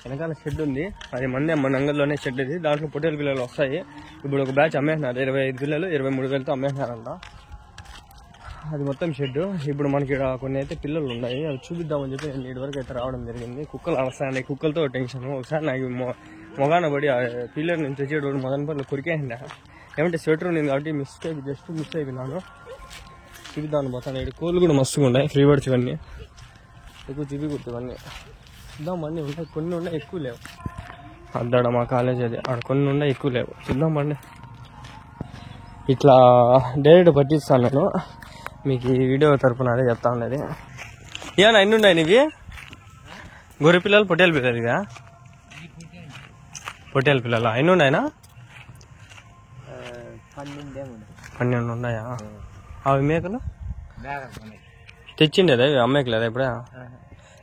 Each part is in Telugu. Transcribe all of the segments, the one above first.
వెనకాల షెడ్ ఉంది, 10 మంది మన అంగల్లోనే షెడ్ ఇది. దాంట్లో పొట్టేలు పిల్లలు వస్తాయి. ఇప్పుడు ఒక బ్యాచ్ అమ్మేస్తున్నారు, 25 పిల్లలు 23 వేలతో అమ్మేస్తున్నారంట. అది మొత్తం షెడ్. ఇప్పుడు మనకి ఇక్కడ కొన్ని అయితే పిల్లలు ఉన్నాయి, అవి చూపిద్దామని చెప్పి నేను ఇటు వరకు అయితే రావడం జరిగింది. కుక్కలు వస్తాయి, కుక్కలతో టెన్షన్. ఒకసారి నాకు మొగాన పడి ఆ పిల్లర్ నుంచి వచ్చేటప్పుడు మొదటి పనులు కొరికేసిందా ఏమంటే స్వెటర్ ఉంది కాబట్టి జస్ట్ మిస్ అయిపోయినాను. చూపిద్దామని పోతాను. ఇక్కడ కోళ్ళు కూడా మస్తుగా ఉన్నాయి, ఫ్రీ బర్డ్స్ ఇవన్నీ ఎక్కువ చూపికొద్దు. ఇవన్నీ చూద్దామండి, ఉంటాయి కొన్ని ఉన్నాయి, ఎక్కువ లేవు. అద్దాడ మా కాలేజ్ అది, ఆడ కొన్ని ఉన్నాయి, ఎక్కువ లేవు. చూద్దామండి. ఇట్లా డైరెక్ట్ పట్టిస్తాను నేను మీకు ఈ వీడియో తరపున, అదే చెప్తా ఉన్నది. ఏమన్నా ఎన్ని ఉన్నాయి నీవి? గొర్రె పిల్లలు, పొట్టేలు పిల్లలు? ఇదా పొట్టేలు పిల్లలు ఎన్ని ఉన్నాయినా? 12 ఉన్నాయా? అవి మేకలు తెచ్చిండేదా? అమ్మేకలేదా ఇప్పుడే?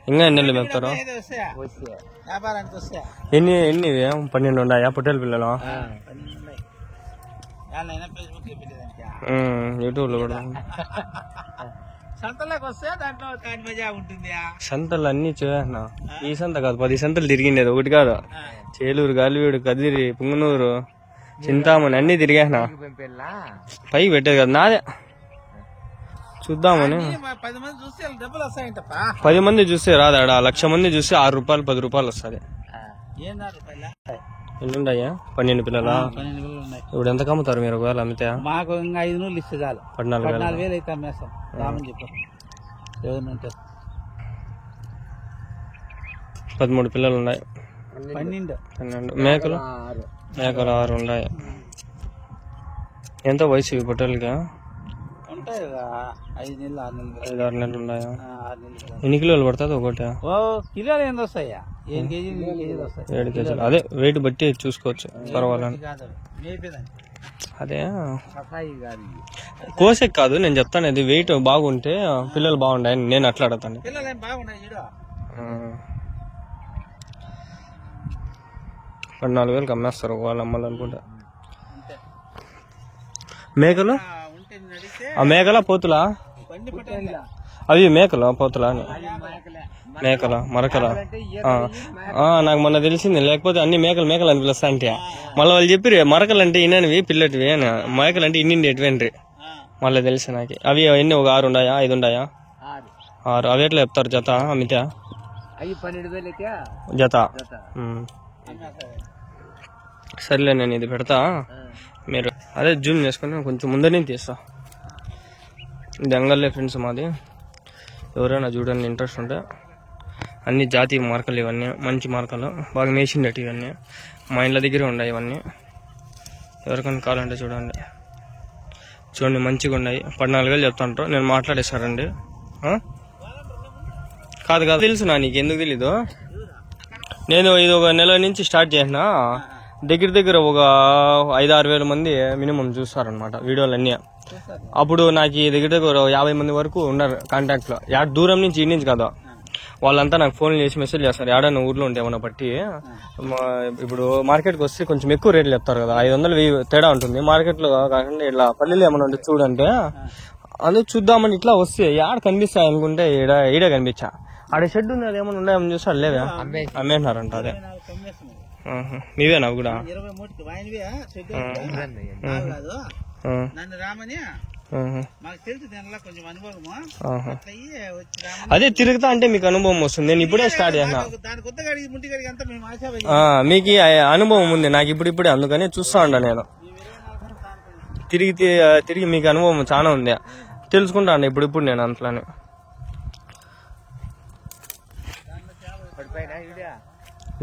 ఇంకా ఎన్ని నెలలు మేపుతారు? ఎన్ని 12 ఉన్నాయా పొట్టేలు పిల్లలు? యూట్యూబ్ లో కూడా సంతలు అన్ని చూసాను. ఈ సంత కాదు, 10 సంతలు తిరిగిండేది, ఒకటి కాదు. చేలూరు, గాలివీడు, కదిరి, పుంగనూరు, చింతామణి అన్ని తిరిగాను. పైకి పెట్టేది కదా నాదే. చూద్దామని 10 మంది చూస్తే రాదాడ, 1,00,000 మంది చూస్తే 6 రూపాయలు 10 రూపాయలు వస్తుంది. ఎన్ని ఉన్నాయా? 12 పిల్లలా? ఇప్పుడు ఎంత కమ్ముతారు మీరు ఒకవేళ అమ్మితే? మాకు ఇంకా 5 ఇస్తే చాలు. 14,000 అయితే అమ్మేస్తాం. రామని చెప్పారు. 13 పిల్లలు ఉన్నాయి. 12 మేకలు 6 ఉన్నాయి. ఎంత వయసు ఈ పొట్టేలుగా? ఉంటాయి 5 నెలలు 6 నెలలు ఉన్నాయా? ఎన్ని కిలోలు పడుతుంది ఒకటి? కిలోలు ఎంత వస్తాయా? 7 కేజీలు 7 కేజీలు. అదే వెయిట్ బట్టి చూసుకోవచ్చు, పర్వాలని. అదే కోసేకి కాదు నేను చెప్తాను, అది వెయిట్ బాగుంటే పిల్లలు బాగుంటాయని నేను అట్లా అడుగుతాను. 14,000 అమ్మేస్తారు వాళ్ళు అమ్మాలనుకుంటా. మేకలు? ఆ మేకల పోతులా? అవి మేకలా పోతులా అని? మేకల మరకల? నాకు మొన్న తెలిసింది, లేకపోతే అన్ని మేకలు అని పిలుస్తా అంటే మళ్ళీ వాళ్ళు చెప్పి మరకలు అంటే ఇన్నవి పిల్లటివి అని, మేకలు అంటే ఇన్ని ఎటువంటి మళ్ళీ తెలిసి నాకు. అవి ఎన్ని ఒక 6 ఉన్నాయా 5 ఉన్నాయా? 6. అవి ఎట్లా చెప్తారు జత అమ్మితే? జత. సర్లే నేను ఇది పెడతా, మీరు అదే జూమ్ చేసుకుని కొంచెం ముందరే తీస్తా. ఇది అంగల్లే ఫ్రెండ్స్ మాది. ఎవరైనా చూడండి ఇంట్రెస్ట్ ఉంటే. అన్ని జాతీయ మార్కలు ఇవన్నీ, మంచి మార్కలు, బాగా మేసిండేటి ఇవన్నీ. మా ఇండ్ల దగ్గరే ఉన్నాయి ఇవన్నీ. ఎవరికైనా కావాలంటే చూడండి మంచిగా ఉన్నాయి. 14,000 చెప్తాంటారు, నేను మాట్లాడేస్తారండి. కాదు తెలుసు నా, నీకు ఎందుకు తెలీదు? నేను ఇది ఒక నెల నుంచి స్టార్ట్ చేసిన. దగ్గర ఒక 5-6 వేల మంది మినిమం చూస్తారనమాట వీడియోలన్నీ. అప్పుడు నాకు దగ్గర 50 మంది వరకు ఉన్నారు కాంటాక్ట్ లో. దూరం నుంచి ఇంటి నుంచి కదా, వాళ్ళంతా నాకు ఫోన్ చేసి మెసేజ్ చేస్తారు ఏడన్నా ఊర్లో ఉంటే ఏమన్నా బట్టి. ఇప్పుడు మార్కెట్కి వస్తే కొంచెం ఎక్కువ రేట్లు చెప్తారు కదా, 500-1000 తేడా ఉంటుంది. మార్కెట్లో కాకుండా ఇట్లా పల్లెలు ఏమన్నా ఉంటే చూడంటే అందుకు చూద్దామని ఇట్లా వస్తే ఏడ కనిపిస్తాయి అనుకుంటే ఈడే కనిపించా. ఆడ షెడ్ ఉంది, అది ఏమన్నా ఉన్నాయని చూస్తే లేవా అమ్మేసినారంట. అదే నీవేనా కూడా? అదే తిరుగుతా అంటే మీకు అనుభవం వస్తుంది. నేను ఇప్పుడే స్టార్ట్ చేసిన, మీకు అనుభవం ఉంది, నాకు ఇప్పుడే. అందుకని చూస్తా ఉంటా నేను. తిరిగి మీకు అనుభవం చాలా ఉంది, తెలుసుకుంటా అండి ఇప్పుడు నేను అంతలానే.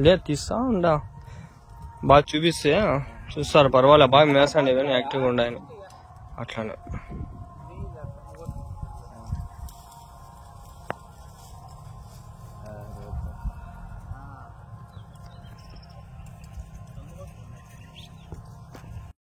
లేదు తీస్తా ఉండా, బాగా చూపిస్తే చూస్తారు, పర్వాలే బాగా మేసండి కానీ యాక్టివ్గా ఉండాలని అట్లానే.